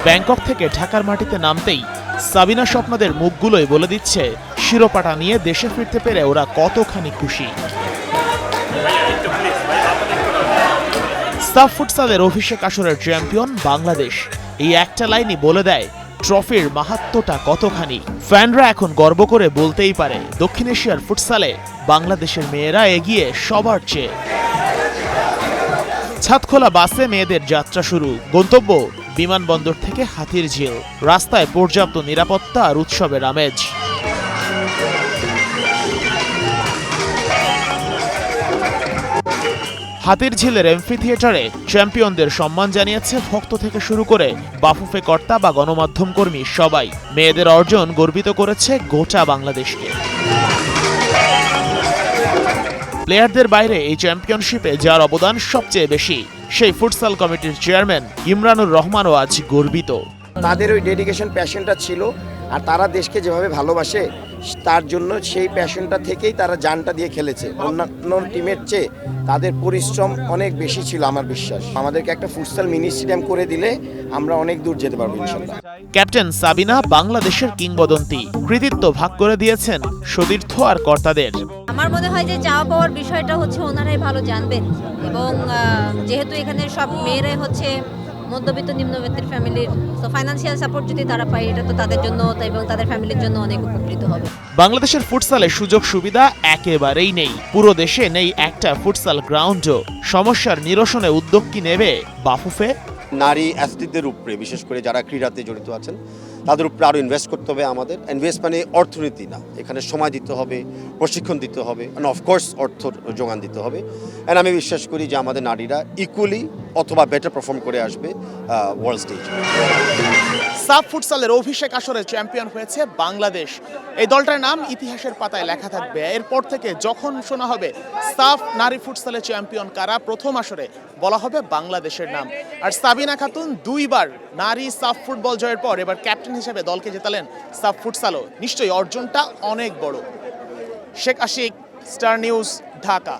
Bangkok থেকে ঢাকার মাটিতে নামতেই সাবিনা স্বপ্নদের মুখগুলোই বলে দিচ্ছে শিরোপাটা নিয়ে দেশে ফিরতে পেরে ওরা কতখানি খুশি। সাফ ফুটসালের অভিষেক আসরের চ্যাম্পিয়ন বাংলাদেশ, এই একটা লাইনই বলে দেয় ট্রফির মাহাত্ম্যটা কতখানি। ফ্যানরা এখন গর্ব করে বলতেই পারে দক্ষিণ এশিয়ার ফুটসালে বাংলাদেশের মেয়েরা এগিয়ে সবার চেয়ে। ছাদখোলা বাসে মেয়েদের যাত্রা শুরু, গন্তব্য বিমানবন্দর থেকে হাতিরঝিল। রাস্তায় পর্যাপ্ত নিরাপত্তা আর উৎসবের আমেজ। হাতিরঝিলের এমফি থিয়েটারে চ্যাম্পিয়নদের সম্মান জানিয়েছে ভক্ত থেকে শুরু করে বাফুফে কর্তা বা গণমাধ্যম কর্মী সবাই। মেয়েদের অর্জন গর্বিত করেছে গোটা বাংলাদেশকে। প্লেয়ারদের বাইরে এই চ্যাম্পিয়নশিপে যার অবদান সবচেয়ে বেশি, সেই ফুটসাল কমিটির চেয়ারম্যান ইমরানুর রহমানও আজ গর্বিত। তাদের ওই ডেডিকেশন প্যাশনটা ছিল, আর তারা দেশকে যেভাবে ভালোবাসে তার জন্য সেই প্যাশনটা থেকেই তারা জানটা দিয়ে খেলেছে। অন্যান্য টিমের চেয়ে তাদের পরিশ্রম অনেক বেশি ছিল আমার বিশ্বাস। আমাদেরকে একটা ফুটসাল মিনি স্টেডিয়াম করে দিলে আমরা অনেক দূর যেতে পারবো ইনশাআল্লাহ। ক্যাপ্টেন সাবিনা বাংলাদেশের কিংবদন্তি, কৃতিত্ব ভাগ করে দিয়েছেন সতীর্থ আর কর্তাদের। আমার মনে হয় যে চাওয়া পাওয়ার বিষয়টা হচ্ছে ওনারাই ভালো জানবেন, এবং যেহেতু এখানে সব মেয়েরাই হচ্ছে মধ্যবিত্ত নিম্নবিত্তের ফ্যামিলির, তো ফাইন্যান্সিয়াল সাপোর্ট যদি তারা পায় এটা তো তাদের জন্য এবং তাদের ফ্যামিলির জন্য অনেক উপকৃত হবে। বাংলাদেশের ফুটসালে সুযোগ সুবিধা একেবারেই নেই। পুরো দেশে নেই একটা ফুটসাল গ্রাউন্ডও। সমস্যার নিরসনে উদ্যোগ কি নেবে বাফুফে? নারী অ্যাথলিটদের উপরে, বিশেষ করে যারা ক্রীড়াতে জড়িত আছেন তাদের উপরে আরও ইনভেস্ট করতে হবে আমাদের। ইনভেস্ট মানে অর্থনীতি না, এখানে সময় দিতে হবে, প্রশিক্ষণ দিতে হবে, অ্যান্ড অফকোর্স অর্থ যোগান দিতে হবে। অ্যান্ড আমি বিশ্বাস করি যে আমাদের নারীরা ইকুয়ালি অথবা বেটার পারফর্ম করে আসবে ওয়ার্ল্ড স্টেজে। সাফ ফুটসালের অভিষেক আসরে চ্যাম্পিয়ন হয়েছে বাংলাদেশ। এই দলটার নাম ইতিহাসের পাতায় লেখা থাকবে। এরপর থেকে যখন শোনা হবে সাফ নারী ফুটসালে চ্যাম্পিয়ন কারা, প্রথম আসরে বলা হবে বাংলাদেশের নাম। আর সাবিনা খাতুন দুইবার নারী সাফ ফুটবল জয়ের পর এবার ক্যাপ্টেন হিসেবে দলকে জেতালেন সাফ ফুটসালও। নিশ্চয়ই অর্জনটা অনেক বড়। Sheikh Ashik, star news, Dhaka.